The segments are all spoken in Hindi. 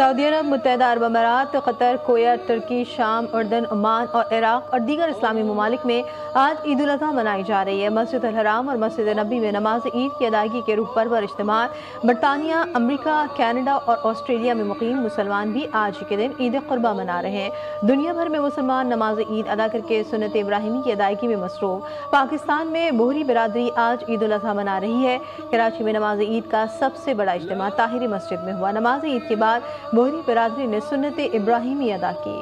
सऊदी अरब, मुत्तहदा अरब अमारात, कतर, कुवैत, तुर्की, शाम, उर्दन, ओमान और इराक और दीगर इस्लामी ममालिक में आज ईद उल अज़हा मनाई जा रही है। मस्जिद अल हराम और मस्जिद नबी में नमाज ईद की अदायगी के रूह पर इज्तिमा। बरतानिया, अमरीका, कैनेडा और ऑस्ट्रेलिया में मुकीम मुसलमान भी आज के दिन ईद कुर्बा मना रहे हैं। दुनिया भर में मुसलमान नमाज ईद अदा करके सुन्नत इब्राहिमी की अदायगी में मसरूफ। पाकिस्तान में बोहरी बिरादरी आज ईद उल अज़हा मना रही है। कराची में नमाज ईद का सबसे बड़ा इज्तिमा ताहिरी मस्जिद में हुआ। नमाज ईद के बाद बोहरी बिरादरी ने सुन्नत इब्राहिमी अदा की।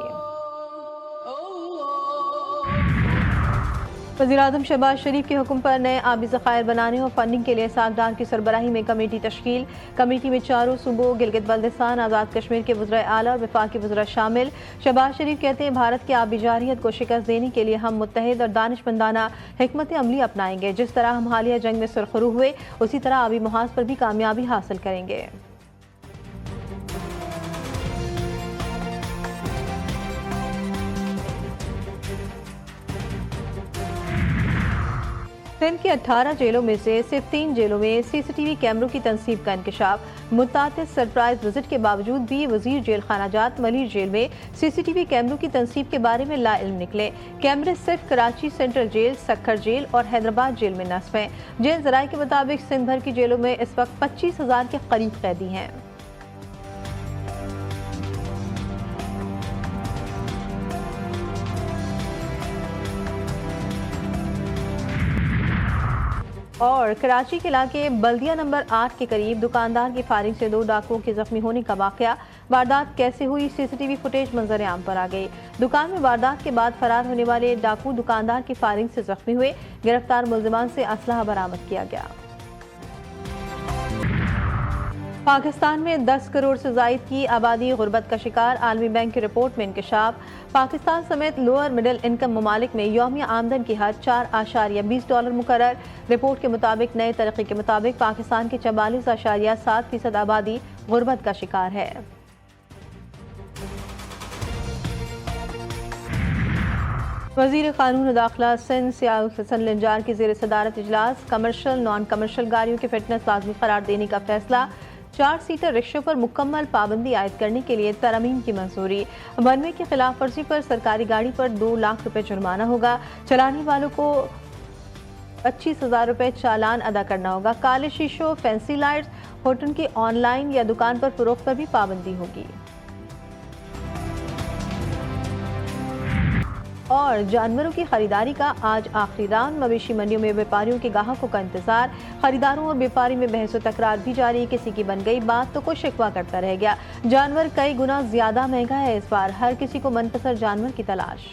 वज़ीर-ए-आज़म शहबाज शरीफ के हुक्म पर नए आबी ज़खायर बनाने और फंडिंग के लिए सागदार की सरबराही में कमेटी तश्कील। कमेटी में चारों सूबों गिलगित बल्तिस्तान, आज़ाद कश्मीर के वज़ीर आला और वफाकी वज़ीर शामिल। शहबाज शरीफ कहते हैं, भारत की आबी जारियत को शिकस्त देने के लिए हम मुत्तहिद और दानिशमंदाना हिकमत अमली अपनाएंगे। जिस तरह हम हालिया जंग में सुरखरू हुए, उसी तरह आबी मुहाज पर भी कामयाबी हासिल करेंगे। सिंध की 18 जेलों में से सिर्फ 3 जेलों में CCTV कैमरों की तनसीब का इंकशाफ। मुतातिद सरप्राइज विजिट के बावजूद भी वजीर जेल खानाजात मलिर जेल में CCTV कैमरों की तनसीब के बारे में लाइल्म निकले। कैमरे सिर्फ Karachi central jail, Sukkur jail और हैदराबाद जेल में नस्ब हैं। जेल जराये के मुताबिक सिंध भर की जेलों में इस वक्त 25,000 के करीब कैदी हैं। और कराची के इलाके बल्दिया नंबर 8 के करीब दुकानदार की फायरिंग से 2 डाकुओं के जख्मी होने का वाकया। वारदात कैसे हुई, CCTV फुटेज मंजर आम पर आ गई। दुकान में वारदात के बाद फरार होने वाले डाकू दुकानदार की फायरिंग से जख्मी हुए। गिरफ्तार मुल्जिमान से असलहा बरामद किया गया। पाकिस्तान में 10 करोड़ से जायद की आबादी गुर्बत का शिकार। आलमी बैंक की रिपोर्ट में इंकशाफ। पाकिस्तान समेत लोअर मिडिल इनकम ममालिक में यौमिया आमदन की हद $4.20 मुकर्रर। रिपोर्ट के मुताबिक नए तरक्की के मुताबिक पाकिस्तान की 44.7% आबादी गुर्बत का शिकार है। वज़ीर क़ानून दाखिला सिंध सियाउल हसन लिंजार की ज़ेर सदारत इजलास। कमर्शल नॉन कमर्शल गाड़ियों की फिटनेस लाजमी करार देने का फैसला। 4 सीटर रिक्शों पर मुकम्मल पाबंदी आयद करने के लिए तरमीम की मंजूरी। बनवे की खिलाफ वर्जी पर सरकारी गाड़ी पर 2 लाख रुपए जुर्माना होगा। चलाने वालों को 25,000 रुपए चालान अदा करना होगा। काले शीशों, फैंसी लाइट्स, होटल की ऑनलाइन या दुकान पर फरोख्त पर भी पाबंदी होगी। और जानवरों की खरीदारी का आज आखिरी राउंड। मवेशी मंडियों में व्यापारियों के ग्राहकों का इंतजार। खरीदारों और व्यापारी में बहस और तकरार भी जारी। किसी की बन गई बात तो कोई शिकवा करता रह गया। जानवर कई गुना ज्यादा महंगा है इस बार। हर किसी को मनपसंद जानवर की तलाश।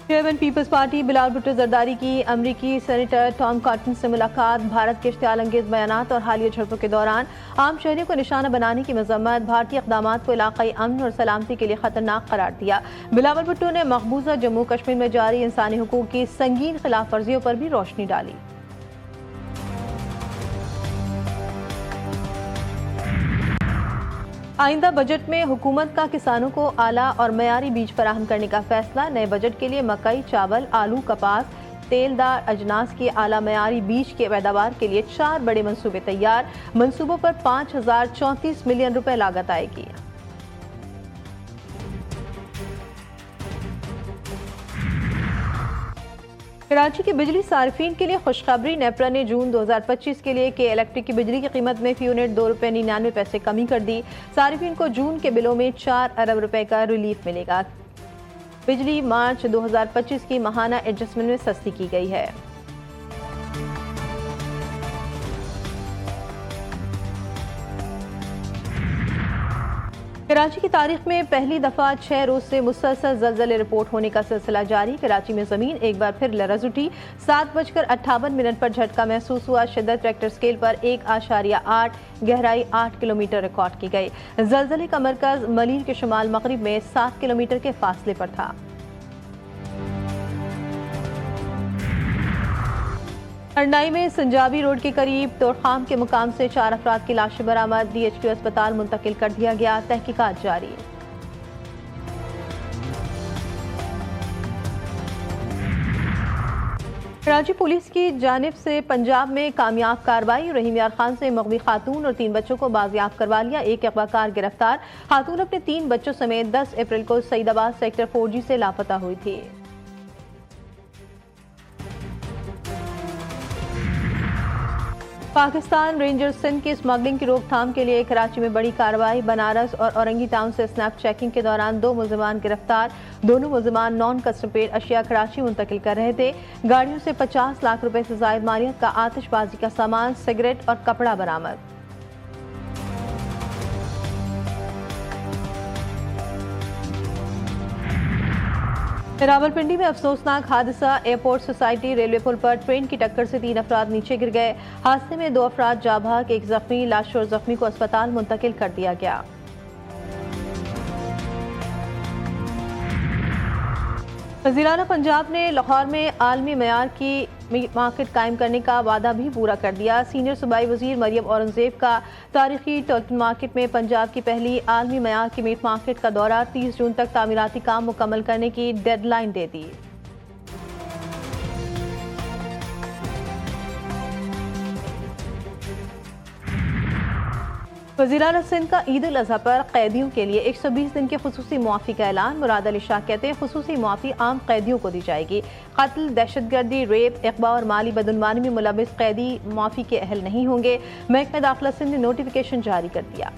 Chairman People's party Bilawal Bhutto Zardari की अमरीकी सेनेटर टॉम कॉटन से मुलाकात। भारत के इश्तियाल अंगेज बयानात और हालिया झड़पों के दौरान आम शहरियों को निशाना बनाने की मजम्मत। भारतीय इक़दामात को इलाकाई अमन और सलामती के लिए खतरनाक करार दिया। बिलावल भुट्टो ने मकबूजा जम्मू कश्मीर में जारी इंसानी हुकूक की संगीन खिलाफ वर्जियों पर भी रोशनी डाली। आइंदा बजट में हुकूमत का किसानों को आला और मयारी बीज फराहम करने का फैसला। नए बजट के लिए मकई, चावल, आलू, कपास, तेलदार अजनास के आला मयारी बीज के पैदावार के लिए 4 बड़े मंसूबे तैयार। मंसूबों पर 5,034 मिलियन रुपए लागत आएगी। कराची के बिजली सार्फिन के लिए खुशखबरी। नेपरा ने जून 2025 के लिए के इलेक्ट्रिक की बिजली की कीमत में फी यूनिट ₹2.99 कमी कर दी। सार्फिन को जून के बिलों में 4 अरब रुपए का रिलीफ मिलेगा। बिजली मार्च 2025 की माहाना एडजस्टमेंट में सस्ती की गई है। कराची की तारीख में पहली दफा 6 रोज से मुसलसल जलजले रिपोर्ट होने का सिलसिला जारी। कराची में जमीन एक बार फिर लरज उठी। 7:58 पर झटका महसूस हुआ। शिद्दत रेक्टर स्केल पर 1.8, गहराई 8 किलोमीटर रिकॉर्ड की गई। जलजले का मरकज मलीर के शुमाल मगरिब में 7 किलोमीटर के फासले पर था। अरनाई में संजाबी रोड के करीब तोड़खाम के मुकाम से 4 अफराद की लाशें बरामद। DHQ अस्पताल मुंतकिल कर दिया गया। तहकीकात जारी। कराची पुलिस की जानिब से पंजाब में कामयाब कार्रवाई। रहीम यार खान से मगवी खातून और 3 बच्चों को बाजियाब करवा लिया। एक अगवाकार गिरफ्तार। खातून अपने 3 बच्चों समेत 10 अप्रैल को सईदाबाद सेक्टर 4G से लापता हुई थी। पाकिस्तान रेंजर्स सिंध की स्मगलिंग की रोकथाम के लिए कराची में बड़ी कार्रवाई। बनारस और औरंगी टाउन से स्नैप चेकिंग के दौरान 2 मुलजमान गिरफ्तार। दोनों मुलजमान नॉन कस्टम पेड अशिया कराची मुंतकिल कर रहे थे। गाड़ियों से 50 लाख रुपए से जायद मालियत का आतिशबाजी का सामान, सिगरेट और कपड़ा बरामद। रावलपिंडी में अफसोसनाक हादसा। एयरपोर्ट सोसाइटी रेलवे पुल पर ट्रेन की टक्कर से 3 अफराद नीचे गिर गए। हादसे में 2 अफराद जाँ बहक, एक जख्मी। लाश और जख्मी को अस्पताल मुंतकिल कर दिया गया। वज़ीर-ए-आला पंजाब ने लाहौर में आलमी मयार की मार्केट कायम करने का वादा भी पूरा कर दिया। सीनियर सूबाई वजीर मरियम औरंगजेब का तारीखी टोल्टन मार्केट में पंजाब की पहली आलमी मयार की मीट मार्केट का दौरा। 30 जून तक तामीराती काम मुकम्मल करने की डेडलाइन दे दी। वज़ीर-ए-आला सिंध का ईद उल अज़हा पर कैदियों के लिए 120 दिन के खुसूसी मुआफ़ी का ऐलान। मुराद अली शाह कहते हैं खुसूसी मुआफ़ी आम कैदियों को दी जाएगी। कत्ल, दहशतगर्दी, रेप, इग़वा और माली बदउनवानी में मुलविस कैदी मुआफ़ी के अहल नहीं होंगे। महकमा दाखिला सिंध ने नोटिफिकेशन जारी कर दिया।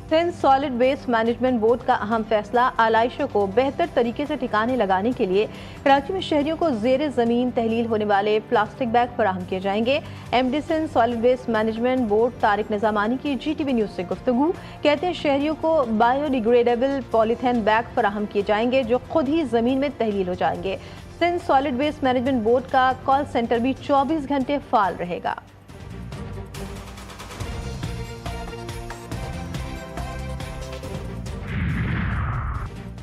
Sindh solid waste management board का अहम फैसला। आलाइशों को बेहतर तरीके से ठिकाने लगाने के लिए कराची में शहरियों को जेर ज़मीन तहलील होने वाले प्लास्टिक बैग फराहम किए जाएंगे। MD Sindh solid waste management board Tariq Nizamani की GTV न्यूज़ से गुफ्तगू। कहते हैं शहरियों को बायोडिग्रेडेबल पॉलीथीन बैग फराहम किए जाएंगे जो खुद ही ज़मीन में तहलील हो जाएंगे। Sindh solid waste management board का कॉल सेंटर भी 24 घंटे फाल रहेगा।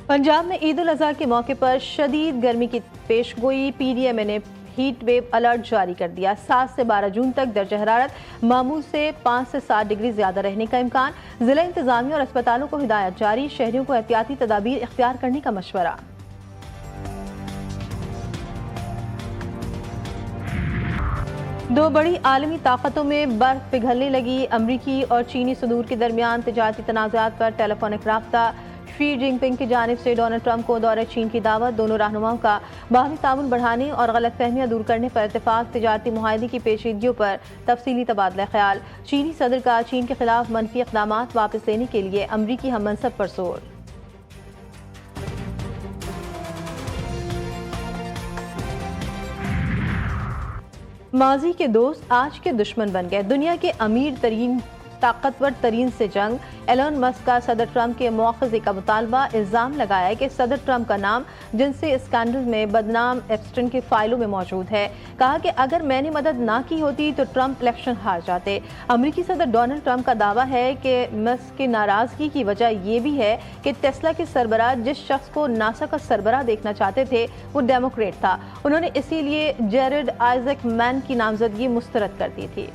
पंजाब में ईद उल अज़हा के मौके पर शदीद गर्मी की पेशगोई। PDMA ने हीट वेव अलर्ट जारी कर दिया। 7 से 12 जून तक दर्ज हरारत मामूल से 5 से 7 डिग्री ज्यादा रहने का इम्कान। जिला इंतजामिया और अस्पतालों को हिदायत जारी। शहरियों को एहतियाती तदाबीर इख्तियार करने का मशवरा। दो बड़ी आलमी ताकतों में बर्फ पिघलने लगी। अमरीकी और चीनी सदूर के दरमियान तिजारती तनाज़ात पर टेलीफोनिक राब्ता। शी जिनपिंग की जानिब से डोनाल्ड ट्रंप को दौरे चीन की दावत। दोनों रहनुमाओं का बाहमी ताउन बढ़ाने और गलतफहमियां दूर करने पर इत्तेफाक। तिजारती मुआहदे की पेचीदगियों पर तफसीली तबादला ख्याल। चीनी सदर का चीन के खिलाफ मनफी इक़दामात वापस लेने के लिए अमरीकी हम मनसब पर जोर। माजी के दोस्त आज के दुश्मन बन गए। दुनिया के अमीर तरीन ताकतवर तरीन से जंग। एलन मस्क का सदर ट्रंप के मुआखज़े का मुतालबा। इल्ज़ाम लगाया कि सदर ट्रंप का नाम जिनसे स्कैंडल में बदनाम एप्स्टीन की फाइलों में मौजूद है। कहा कि अगर मैंने मदद ना की होती तो ट्रंप इलेक्शन हार जाते। अमरीकी सदर डोनाल्ड ट्रंप का दावा है कि मस्क की नाराजगी की वजह यह भी है कि टेस्ला के सरबराह जिस शख्स को नासा का सरबराह देखना चाहते थे वो डेमोक्रेट था। उन्होंने इसीलिए जेरेड आइजक मैन की नामजदगी मुस्तरद कर दी थी।